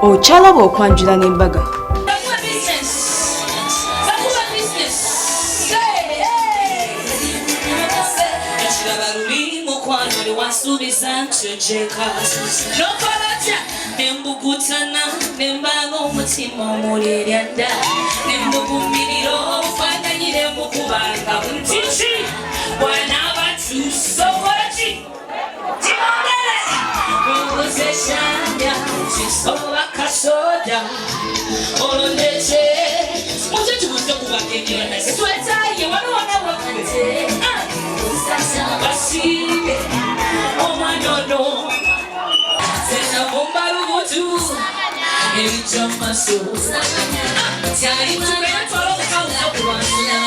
Ochalaba okwanjula n'embaga. Nembugutana nembaga umutima muliryanda nembugumiriro ufanganyire mu kubanga mutici wana batusokora Timongele Muzeshanya Chisoba kasoda Olondeche Muje tubuze kubagenera nase Tweta ye wano wakante Basibe Omanono Sena bomba rubutu Ebicha maso Tiari tuwena twalo kauza kubanzuna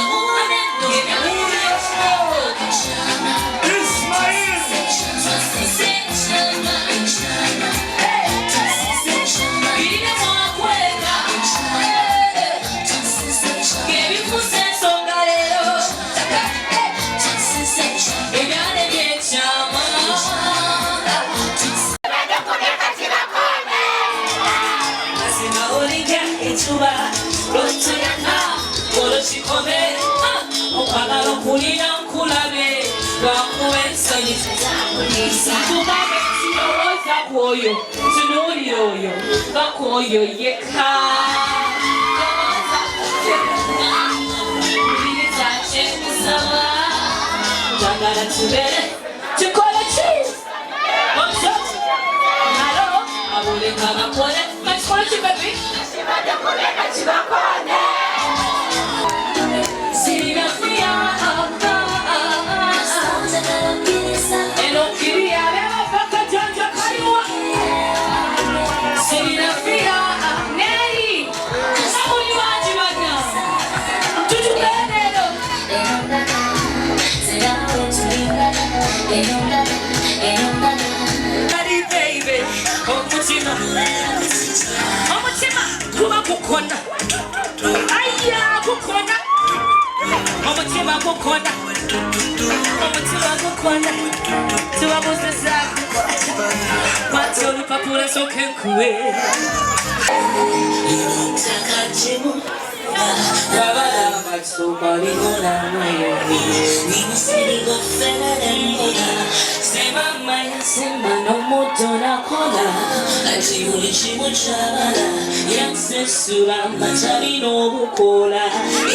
Koyo yeka Jangara tubere Chikola cheese Hello Abule kama kone Machikola chibabi Sina fia Eno kiria Lema paka janja kariwa Sina fia Neri Sabuni wajibanya Tutukenelo Daddy baby Omutima Kuba kukona Aya kukona Omutima kukona Omutima kukona Tuwa buze zako Mato lupapura soke kwe Takajimu Wabala matsuba Ligona mayo Nimusiri gofena nemboga Sema maya sema no muto na kola Ati ulichimu chabala Yanse sura Machabi no bukola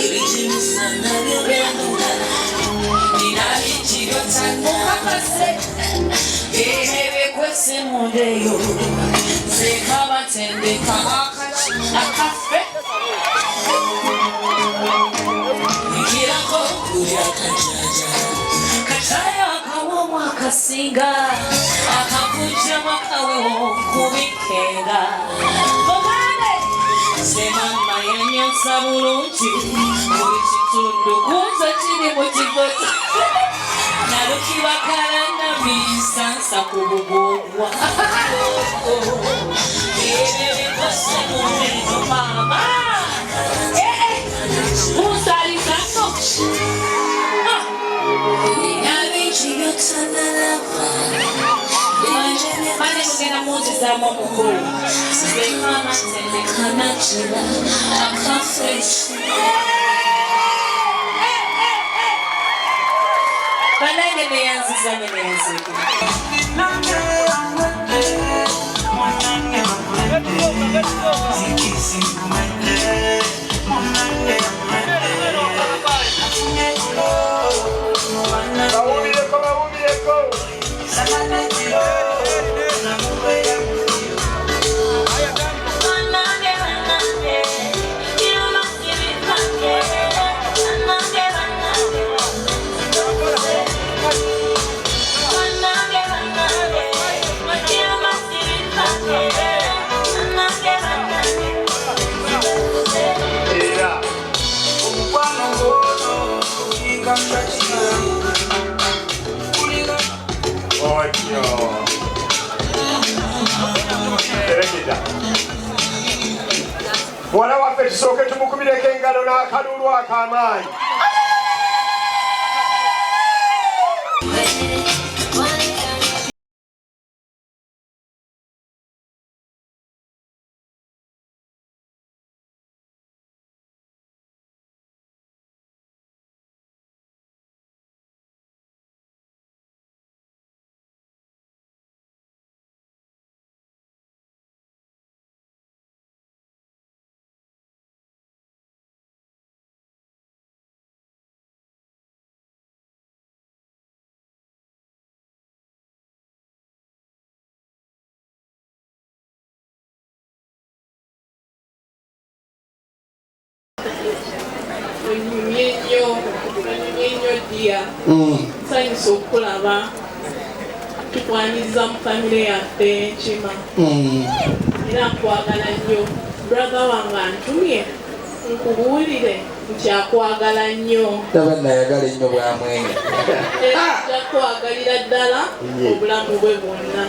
Ibijimu sana Gyobeanuga Ninari chigo tanda Kapase Behebe kwese mondeyo Zekaba tende Kahakachi Akafe Ikirako Kuya kajaja Kachaya kawo mwakasinga Akakuja mwakawo Kubikega Bogane Semama yenye sabuluji Kuichitundu Kunza chini mujibota Naruki wakaranda Misansa kububugwa Ebebe kose mumeno mama Musari sato Mane mugena muzi za momukuru Sebekana tendekana jila Akafreshi Banenge neyanziza neyanziza Mwana waffe tusooke tumukubireko engalo n'akalulu ak'amaanyi. year. Nsanyusa okulaba tukwaniriza mu famire yaffe Nkima. Era nkwagala nnyo. Brother wange antumye nkubuulire nti akwagala nnyo. Taba nayagala ennyo bwamwenge. Ajja kukwagalira ddala obulamu bwe bwonna.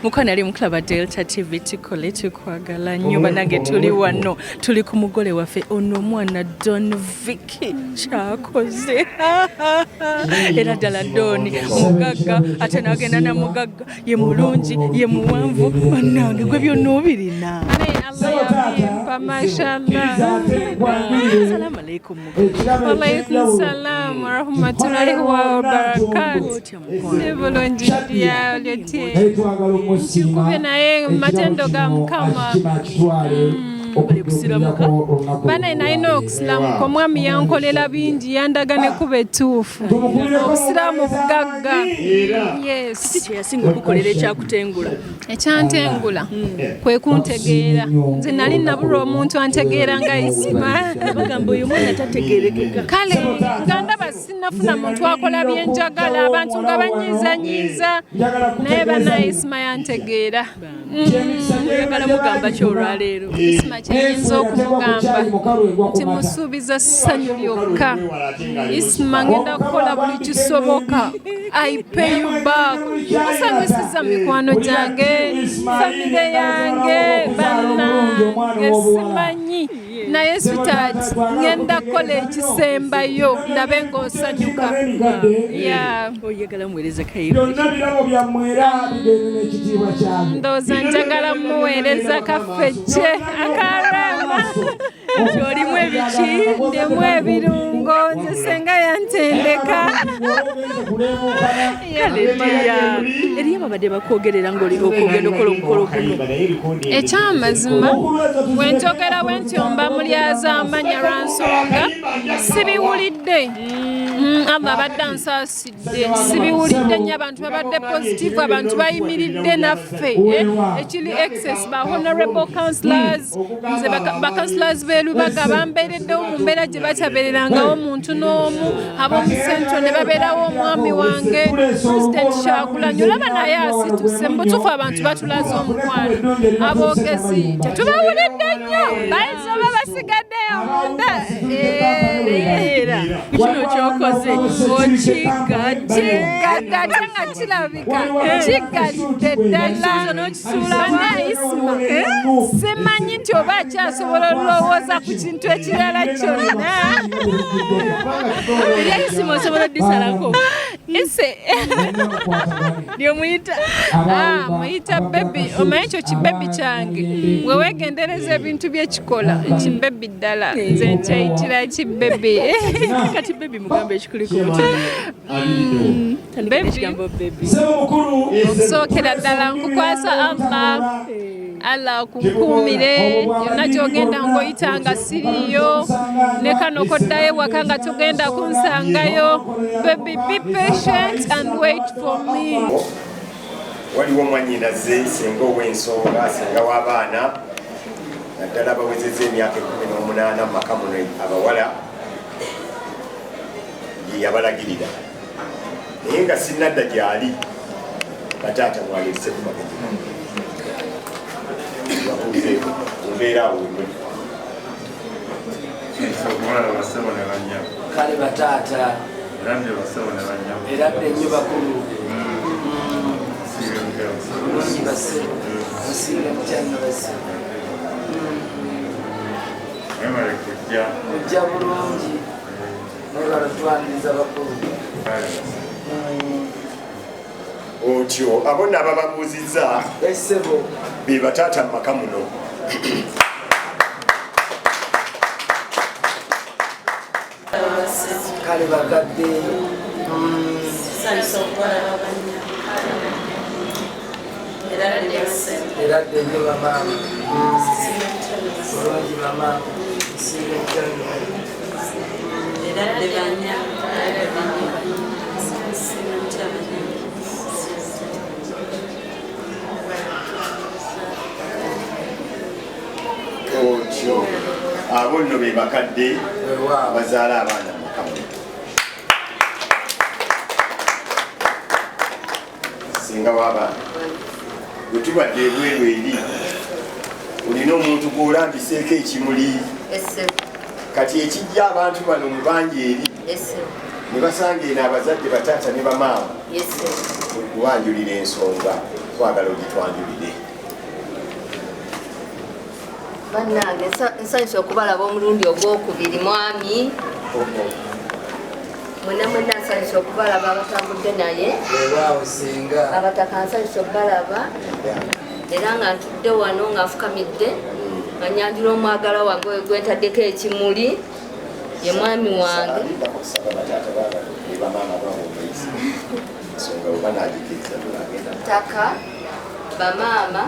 Mukwana ali muklaba Delta TV tukole tukwagala nnyo banange tuli wano tuli ku mugole waffe ono omwana Don Vicky kyakoze era ddala Doni mugagga ate n'agenda na mugagga ye mulungi ye muwanvu banange gwe byonna obirina. Mashallah. Assalamu alaikum. Wa alaikum salam wa rahmatullahi wa barakatuh. Bulungi ya lyote. Chikube naye matendo ga Mukama. Bana naino okusilamu ko mwami yankolera bingi yandaga ne kuba etuufu obusilamu bugagga. Yes. Yasinga okukolera ekyakutengula. Ekyantengula kwe kuntegeera nze nali nabulwa omuntu antegeera nga Isima bagamba oyo mwana tategeerekeka kale ngandaba sinafuna muntu akola byenjagala abantu nga banyiizanyiiza naye bana Isima yantegeera. Oyagala mugamba ki olwaleero? Isima kyennyinza okumugamba nti musuubiza ssanyu lyokka. Isima ngenda kukola buli kisoboka. I pay you back. Musanyusiza mikwano gyange famire yange bannange simanyi naye sitaati ngenda kukola ekisembayo ndabe ng'osanyuka. Oyagala muweereza kayivu? Ndowooza njagala muweereza kaffejje akaramba. Olimu ebiki? Ndimu ebirungo nze senga yantendeka. Kaleteya eriyo babadde bakwogerera ng'oli okwogenda okola omukolo guno. Ekyamazima bwe njogera bwe ntyomba mulyaza amanya lwa nsonga sibiwulidde. Allah abadde ansaasidde sibiwulidde nnyo abantu babadde positive abantu bayimiridde naffe ekiri excess ba honorable councillors nze ba-councillors b'elubaga bambeereddewo mu mbeera gye batabeererangawo omuntu n'omu ab'omu centro ne babeerawo omwami wange president Kyagulanyi olaba naye asituse mu butuufu abantu batulaze omukwano aboogezi tetubawulidde nnyo bayinza oba basigaddeyo munda era kino kyokoze okigadde ate nga kirabika kigadde ddala n'okisuulamu Isima simanyi nti oba akyasobola olowooza ku kintu ekirala kyonna. erya Isima osobola oddisalako ise lyomuyita muyita bebi omanyi ekyo kibebi kyange bwe weegendereza ebintu byekikola kibebi ddala nze nkyayitira kibebi. kati bebi mugamba ekikuli ku mutima. Okusookera ddala nkukwasa Allah akunkuumire yonna gy'ogenda ng'oyitanga siriyo ne kano koddayo ewaka nga togenda kunsangayo. Baby, be patient and wait for me. Waliwo mwannyinaze senga ow'ensonga senga w'abaana naddala abawezezza emyaka 18 mu maka muno abawala ye yabalagirira naye nga sinnadda gy'ali bataata mwalirise ku magezi babuuze mbeera awo Kale bataata era nnyo bakulu bulungi basero musinga mukyanga basero mujja bulungi nolwala twaniriza bakulu otyo abo nabo babuuzizza esebo be bataata mu maka muno. kale bakadde era dde nnyo bamaama bulungi bamaama musinga mukyanga otyo abo nno be bakadde bazaala abaana mu maka muno. singa w'abaana bwe tubadde ebweru eri olina omuntu gw'olambiseeko ekimuli kati ekijja abantu bano mu bangi eri ne basanga eno abazadde bataata ne bamaama okuwanjulira ensonga twagala ogitwanjulire. bannange nsanyusa okubalaba omulundi ogwokubiri mwami mwena mwena nsanyusa okubalaba abatambudde naye abataka nsanyusa okubalaba era nga ntudde wano nga nfukamidde nga nyanjula omwagala wange oyo gwentaddeko ekimuli ye mwami wange taka bamaama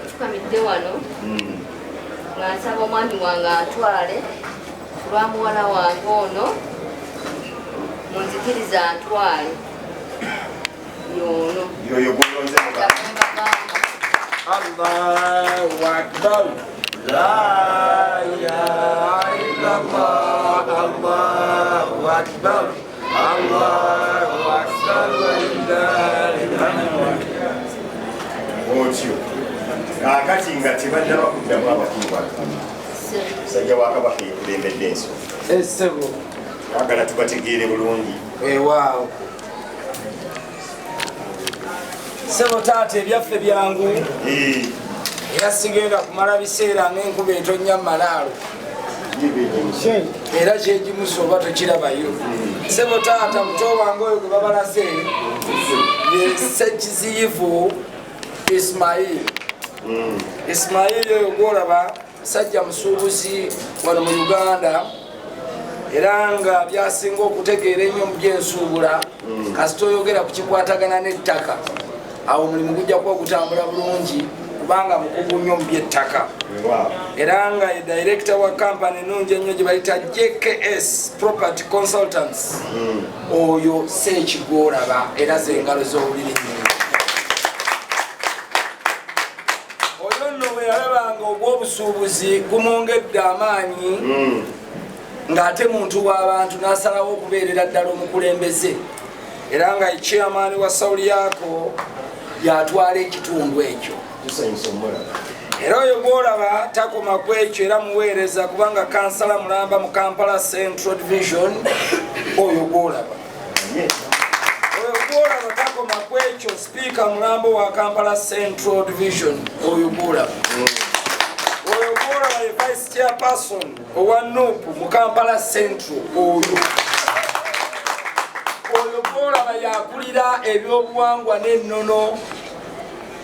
nfukamidde wano nga nsaba omwami wange atwale kulwa muwala wange ono munzikiriza antwale yono yoyo gwolonze Allahu Akbar. La ilaha illallah. Allahu Akbar. Allahu Akbar. otyo kakati nga tebadda bakuddamu abakulu musajja wa kabaka yekulembedde ensonga Essebo. twagala tubategeere bulungi. Wow. Sebo taata ebyaffe byangu era sigenda kumala biseera ng'enkuba etonnya malaalo era kyegimusa oba tokirabayo. Sebo taata muto wange oyo gwe babalase ye Ssekiziyivu Ismail oyo gwolaba sajja musuubuzi wano mu Uganda era nga byasinga okutegeera ennyo mu byensuubula kasita oyogera ku kikwatagana n'ettaka awo omulimu gujja kuba gutambula bulungi kubanga mukugu nnyo mu by'ettaka era nga ye director wa kampani ennungi ennyo gye bayita JKS Property Consultants oyo Ssekigwolaba era z'engalo z'owuliri nnyo. Oyo nno bwe yalabanga obw'obusuubuzi gumwongedde amaanyi ng'ate muntu w'abantu n'asalawo okubeerera ddala omukulembeze era nga chairman wa Sauli yako yatwala ekitundu ekyo. Era oyo gwolaba takoma ku ekyo era muweereza kubanga kansala mulamba mu Kampala Central Division oyo gwolaba. Oyo gwolaba takoma ku ekyo speaker mulambo wa Kampala Central Division oyo gwolaba. Oyo gwolaba ye vice chairperson owa NUP mu Kampala Central oyo. Oyo gwolaba yakulira ebyobuwangwa n'ennono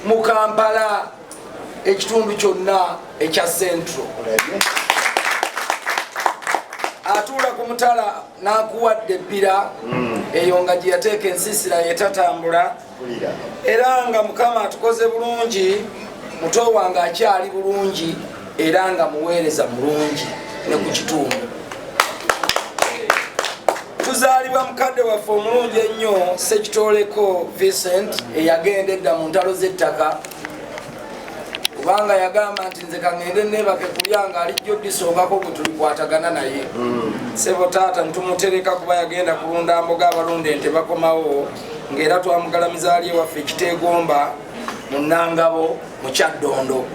mu Kampala ekitundu kyonna ekya Central. Atuula ku mutala n'akuwadde ebbira eyo nga gye yateeka ensiisira yetatambula era nga Mukama atukoze bulungi muto wange akyali bulungi era nga muweereza mulungi ne ku kitundu. Tuzaalibwa mukadde waffe omulungi ennyo Ssekitoleko Vincent eyagenda edda mu ntalo z'ettaka kubanga yagamba nti nze kangende neebake kulyanga alijjo disongako gwe tulikwatagana naye. Sebo taata ntumutereka kuba yagenda kulunda mboga abalunda ente bakomawo ng'era twamugalamiza ali ewaffe Kiteegomba mu Nangabo mu Kyaddondo.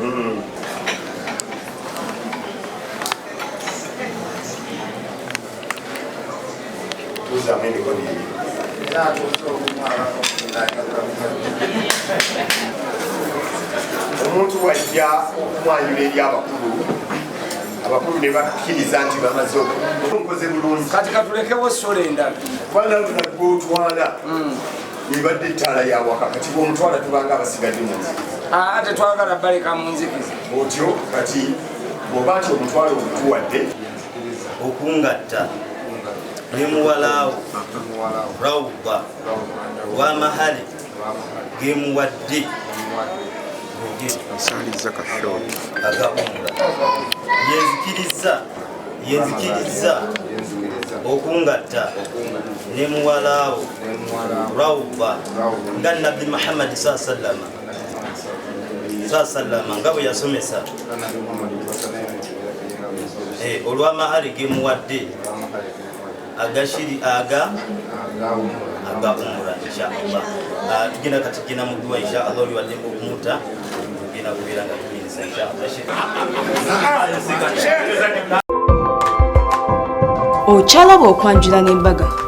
Omuntu wajja okumwanjula eri abakulu ne bakkiriza nti bamaze okunkoze bulungi kati katulekewo essole endala kubanga luna gwotwala ebadde ettaala yawaka kati bwomutwala tubanga abasigadde mu nzikiza. Tetwagala baleka mu nzikiza otyo kati bwoba nti omutwala ogutuwadde okungatta ne muwalaawo rawuba w'amahale gemuwadde agabula yenzikiriza okungatta ne muwalaawo rawuba nga Nabbi Muhammad sallama nga bwe yasomesa olw'amahale gemuwadde agashiri aga umura inshallah. Tugenda katikina mu dua inshallah oli wadde okumuta tugenda kubeera nga tuminisa inshallah. Okyalaba okwanjula n'embaga.